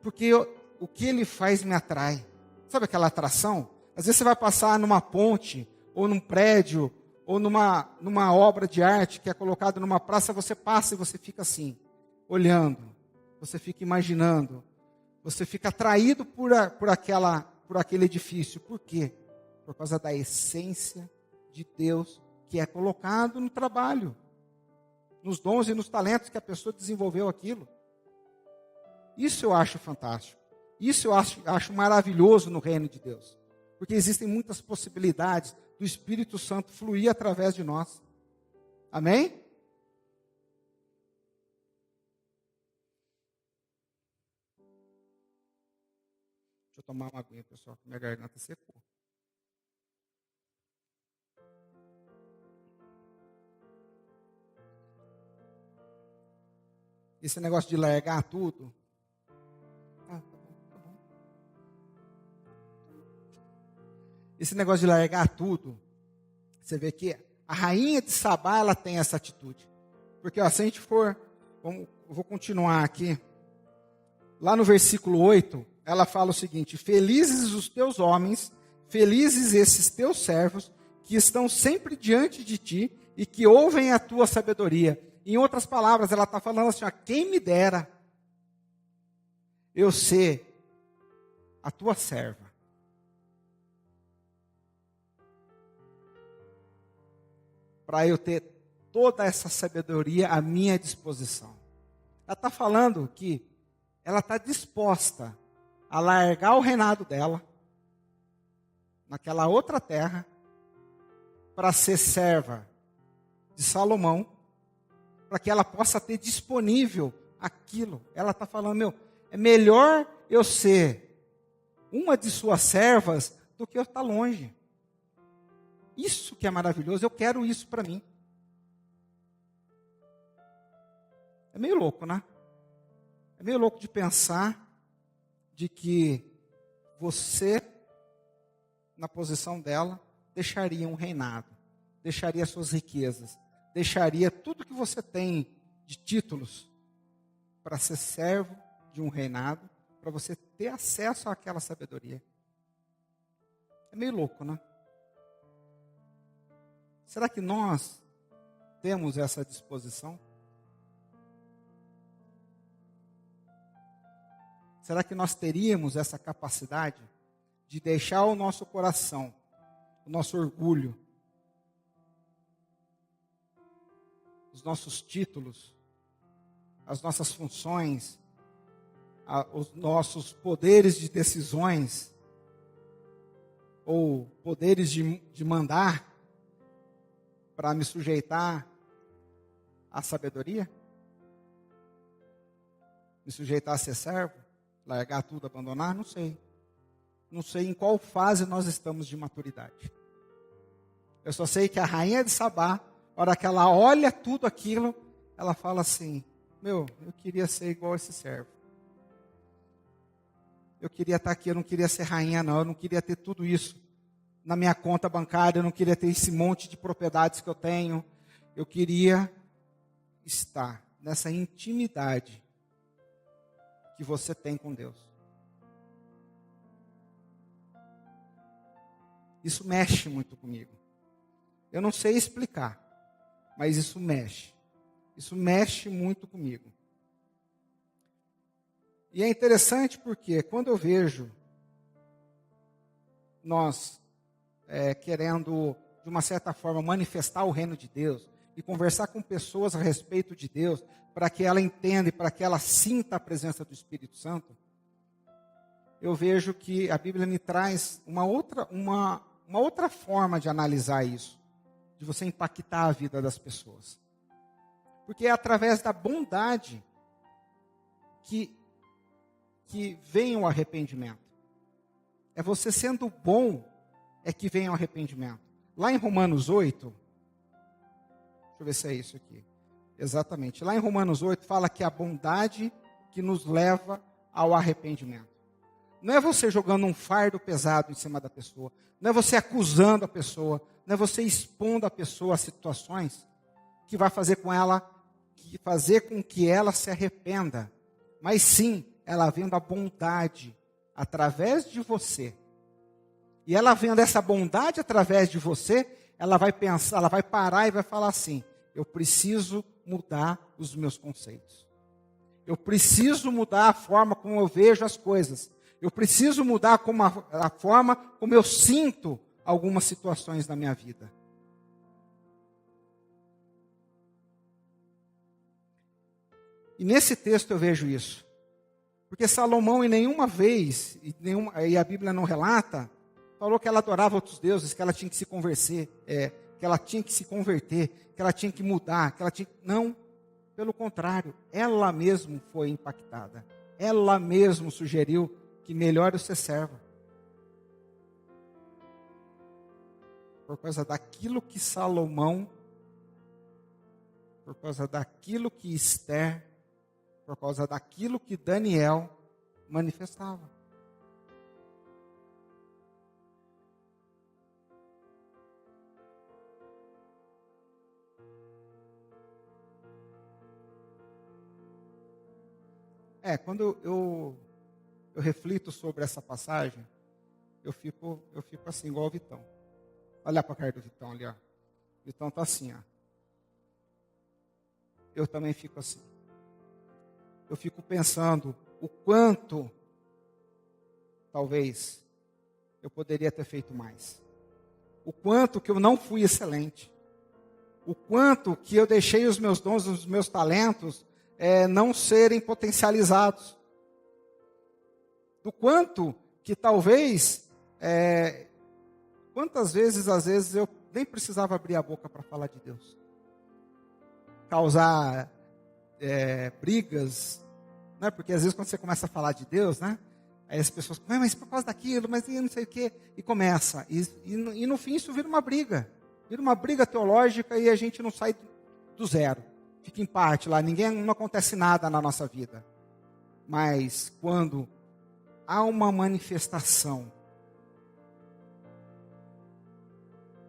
Porque o que ele faz me atrai. Sabe aquela atração? Às vezes você vai passar numa ponte, ou num prédio, ou numa obra de arte que é colocada numa praça, você passa e você fica assim, olhando. Você fica imaginando. Você fica atraído por aquele edifício. Por quê? Por causa da essência de Deus que é colocado no trabalho. Nos dons e nos talentos que a pessoa desenvolveu aquilo. Isso eu acho fantástico. Isso eu acho maravilhoso no reino de Deus. Porque existem muitas possibilidades do Espírito Santo fluir através de nós. Amém? Deixa eu tomar uma aguinha, pessoal, que minha garganta secou. Esse negócio de largar tudo. Tá bom. Esse negócio de largar tudo. Você vê que a rainha de Sabá, ela tem essa atitude. Porque, se a gente for, eu vou continuar aqui. Lá no versículo 8, ela fala o seguinte: felizes os teus homens, felizes esses teus servos, que estão sempre diante de ti e que ouvem a tua sabedoria. Em outras palavras, ela está falando assim, quem me dera eu ser a tua serva. Para eu ter toda essa sabedoria à minha disposição. Ela está falando que ela está disposta a largar o reinado dela, naquela outra terra, para ser serva de Salomão, para que ela possa ter disponível aquilo. Ela está falando, É melhor eu ser uma de suas servas do que eu estar longe. Isso que é maravilhoso, eu quero isso para mim. É meio louco, né? É meio louco de pensar de que você, na posição dela, deixaria um reinado, deixaria suas riquezas, deixaria tudo que você tem de títulos para ser servo de um reinado, para você ter acesso àquela sabedoria. É meio louco, né? Será que nós temos essa disposição? Será que nós teríamos essa capacidade de deixar o nosso coração, o nosso orgulho, os nossos títulos, as nossas funções, os nossos poderes de decisões, ou poderes de mandar, para me sujeitar à sabedoria? Me sujeitar a ser servo? Largar tudo, abandonar? Não sei. Não sei em qual fase nós estamos de maturidade. Eu só sei que a rainha de Sabá, na hora que ela olha tudo aquilo, ela fala assim: eu queria ser igual a esse servo. Eu queria estar aqui, eu não queria ser rainha não, eu não queria ter tudo isso na minha conta bancária, eu não queria ter esse monte de propriedades que eu tenho. Eu queria estar nessa intimidade que você tem com Deus. Isso mexe muito comigo. Eu não sei explicar, mas isso mexe. Isso mexe muito comigo. E é interessante porque quando eu vejo nós querendo, de uma certa forma, manifestar o reino de Deus e conversar com pessoas a respeito de Deus, para que ela entenda e para que ela sinta a presença do Espírito Santo, eu vejo que a Bíblia me traz uma outra forma de analisar isso, de você impactar a vida das pessoas. Porque é através da bondade que vem o arrependimento. É você sendo bom é que vem o arrependimento. Lá em Romanos 8, deixa eu ver se é isso aqui. Exatamente. Lá em Romanos 8 fala que a bondade que nos leva ao arrependimento. Não é você jogando um fardo pesado em cima da pessoa. Não é você acusando a pessoa. Não é você expondo a pessoa a situações que vai fazer com que ela se arrependa. Mas sim, ela vendo a bondade através de você. E ela vendo essa bondade através de você, ela vai pensar, ela vai parar e vai falar assim: eu preciso mudar os meus conceitos. Eu preciso mudar a forma como eu vejo as coisas. Eu preciso mudar a forma como eu sinto algumas situações na minha vida. E nesse texto eu vejo isso. Porque Salomão em nenhuma vez, e a Bíblia não relata, falou que ela adorava outros deuses, que ela tinha que se converter, que ela tinha que se converter, que ela tinha que mudar, Não, pelo contrário, ela mesma foi impactada. Ela mesma sugeriu que melhor eu ser serva. Por causa daquilo que Salomão, por causa daquilo que Esther, por causa daquilo que Daniel manifestava. Quando eu reflito sobre essa passagem, eu fico assim, igual o Vitão. Olha para a cara do Vitão ali, ó. O Vitão está assim, ó. Eu também fico assim. Eu fico pensando o quanto, talvez, eu poderia ter feito mais. O quanto que eu não fui excelente. O quanto que eu deixei os meus dons, os meus talentos, não serem potencializados. Do quanto que talvez, quantas vezes, às vezes, eu nem precisava abrir a boca para falar de Deus. Causar brigas, né? Porque às vezes quando você começa a falar de Deus, né? Aí as pessoas, mas por causa daquilo, mas eu não sei o quê. E começa. E no fim isso vira uma briga. Vira uma briga teológica e a gente não sai do zero. Fica em parte lá, não acontece nada na nossa vida. Mas quando há uma manifestação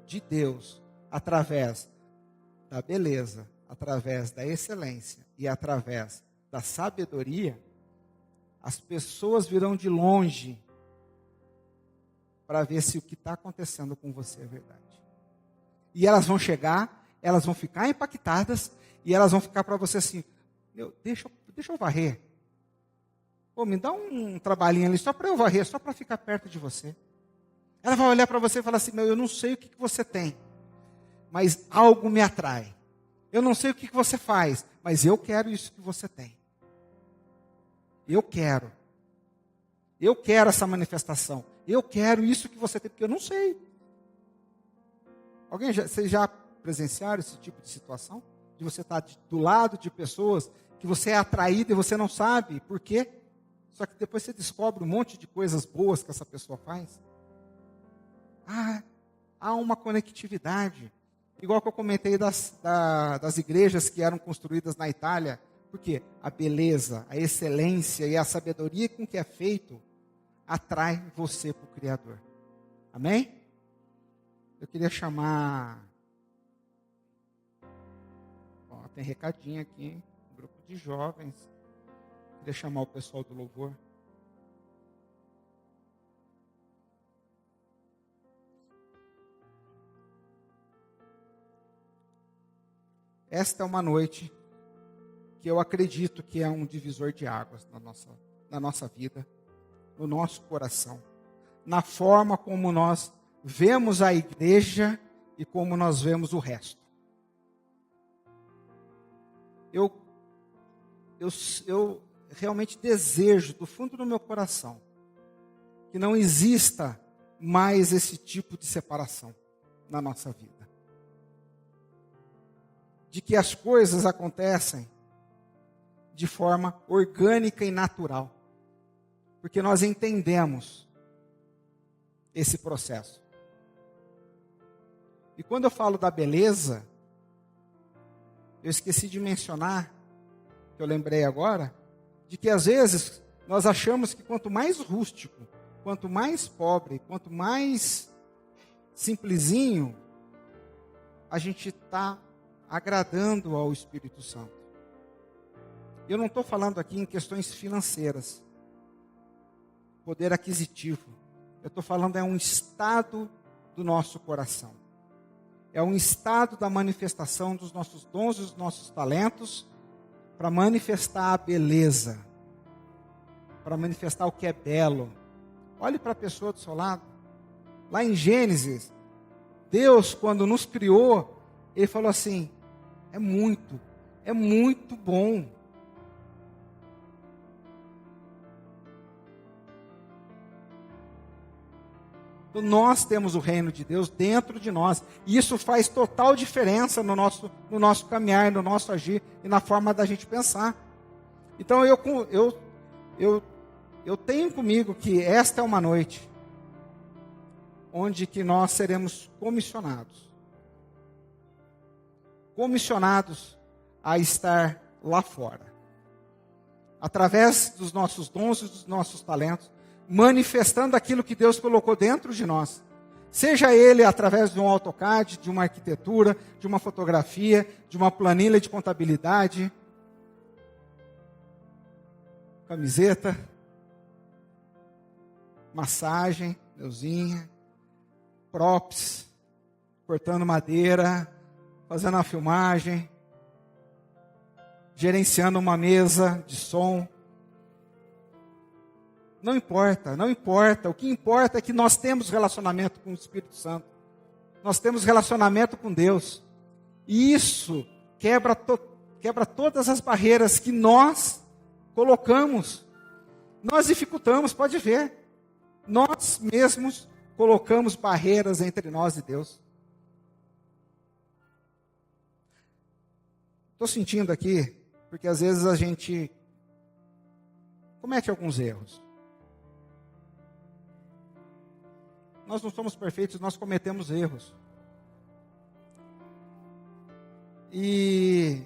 de Deus através da beleza, através da excelência e através da sabedoria, as pessoas virão de longe para ver se o que está acontecendo com você é verdade. E elas vão chegar, elas vão ficar impactadas e elas vão ficar para você assim, deixa eu varrer. Pô, me dá um trabalhinho ali só para eu varrer, só para ficar perto de você. Ela vai olhar para você e falar assim, eu não sei o que você tem, mas algo me atrai. Eu não sei o que você faz, mas eu quero isso que você tem. Eu quero essa manifestação. Eu quero isso que você tem, porque eu não sei. Vocês já presenciaram esse tipo de situação? De você estar do lado de pessoas que você é atraído e você não sabe por quê? Só que depois você descobre um monte de coisas boas que essa pessoa faz. Há uma conectividade. Igual que eu comentei das igrejas que eram construídas na Itália. Porque a beleza, a excelência e a sabedoria com que é feito atrai você para o Criador. Amém? Eu queria chamar... tem recadinho aqui, um grupo de jovens. Eu queria chamar o pessoal do louvor. Esta é uma noite que eu acredito que é um divisor de águas na nossa vida, no nosso coração, na forma como nós vemos a igreja e como nós vemos o resto. Eu realmente desejo, do fundo do meu coração, que não exista mais esse tipo de separação na nossa vida. De que as coisas acontecem de forma orgânica e natural. Porque nós entendemos esse processo. E quando eu falo da beleza, eu esqueci de mencionar, que eu lembrei agora, de que às vezes nós achamos que quanto mais rústico, quanto mais pobre, quanto mais simplesinho, a gente está agradando ao Espírito Santo. Eu não estou falando aqui em questões financeiras, poder aquisitivo. Eu estou falando um estado do nosso coração. É um estado da manifestação dos nossos dons e dos nossos talentos para manifestar a beleza, para manifestar o que é belo. Olhe para a pessoa do seu lado. Lá em Gênesis, Deus, quando nos criou, Ele falou assim, é muito bom. Então, nós temos o reino de Deus dentro de nós. E isso faz total diferença no nosso caminhar, no nosso agir e na forma da gente pensar. Então eu tenho comigo que esta é uma noite onde que nós seremos comissionados. Comissionados a estar lá fora. Através dos nossos dons e dos nossos talentos, manifestando aquilo que Deus colocou dentro de nós. Seja ele através de um AutoCAD, de uma arquitetura, de uma fotografia, de uma planilha de contabilidade, camiseta, massagem, meuzinha, props, cortando madeira, fazendo uma filmagem, gerenciando uma mesa de som. Não importa. O que importa é que nós temos relacionamento com o Espírito Santo. Nós temos relacionamento com Deus. E isso quebra todas as barreiras que nós colocamos. Nós dificultamos, pode ver. Nós mesmos colocamos barreiras entre nós e Deus. Estou sentindo aqui, porque às vezes a gente comete alguns erros. Nós não somos perfeitos, nós cometemos erros. E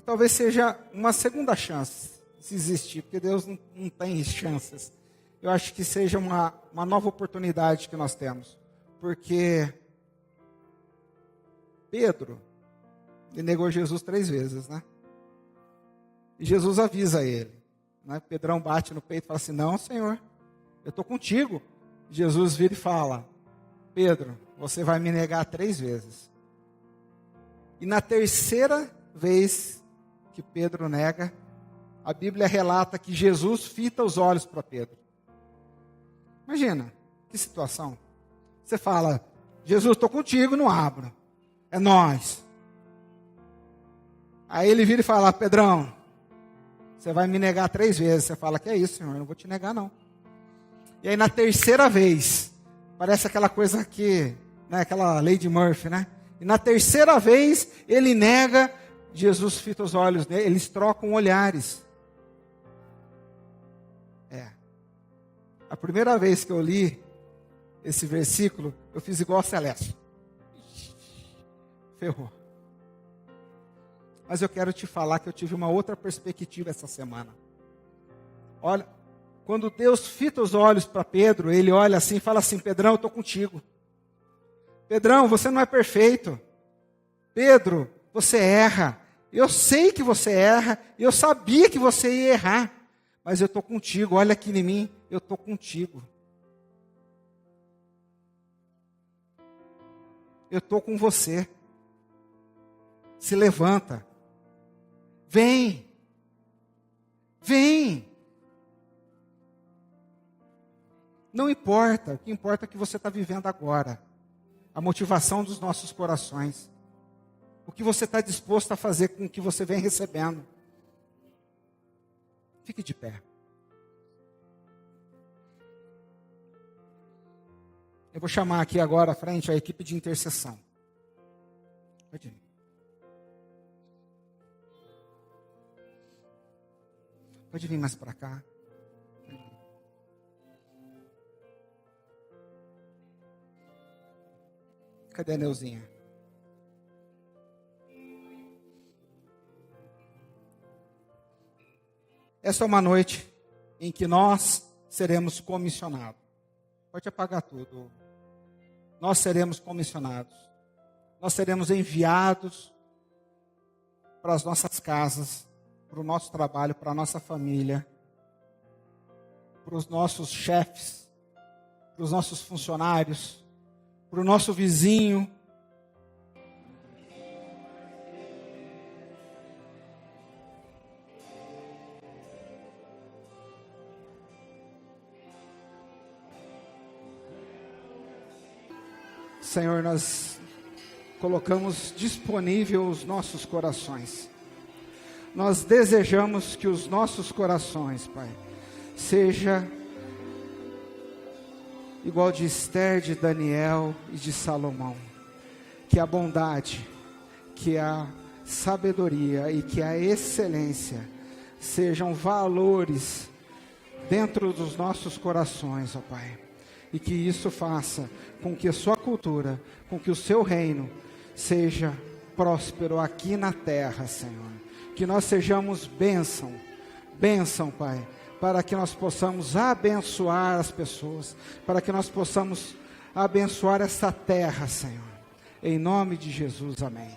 talvez seja uma segunda chance, se existir, porque Deus não tem chances. Eu acho que seja uma nova oportunidade que nós temos. Porque Pedro, ele negou Jesus 3 vezes, né? E Jesus avisa ele, né? Pedrão bate no peito e fala assim, não, Senhor, eu estou contigo. Jesus vira e fala, Pedro, você vai me negar 3 vezes. E na terceira vez que Pedro nega, a Bíblia relata que Jesus fita os olhos para Pedro. Imagina, que situação. Você fala, Jesus, estou contigo, não abro. É nós. Aí ele vira e fala, Pedrão, você vai me negar 3 vezes. Você fala, que é isso, Senhor, eu não vou te negar não. E aí na terceira vez, parece aquela coisa que, né, aquela lei de Murphy, né? E na terceira vez, ele nega, Jesus fita os olhos dele, eles trocam olhares. A primeira vez que eu li esse versículo, eu fiz igual a Celeste. Ferrou. Mas eu quero te falar que eu tive uma outra perspectiva essa semana. Olha, quando Deus fita os olhos para Pedro, ele olha assim e fala assim, Pedrão, eu estou contigo. Pedrão, você não é perfeito. Pedro, você erra. Eu sei que você erra. Eu sabia que você ia errar. Mas eu estou contigo. Olha aqui em mim. Eu estou contigo. Eu estou com você. Se levanta. Vem. Vem. Não importa. O que importa é o que você está vivendo agora. A motivação dos nossos corações. O que você está disposto a fazer com o que você vem recebendo. Fique de pé. Eu vou chamar aqui agora à frente a equipe de intercessão. Pode vir. Pode vir mais para cá. Cadê a Neuzinha? Essa é uma noite em que nós seremos comissionados. Pode apagar tudo. Nós seremos comissionados. Nós seremos enviados para as nossas casas, para o nosso trabalho, para a nossa família, para os nossos chefes, para os nossos funcionários, para o nosso vizinho. Senhor, nós colocamos disponível os nossos corações. Nós desejamos que os nossos corações, Pai, seja igual de Esther, de Daniel e de Salomão. Que a bondade, que a sabedoria e que a excelência sejam valores dentro dos nossos corações, ó Pai. E que isso faça com que a sua cultura, com que o seu reino seja próspero aqui na terra, Senhor. Que nós sejamos bênção, Pai, para que nós possamos abençoar as pessoas, para que nós possamos abençoar essa terra, Senhor. Em nome de Jesus, amém.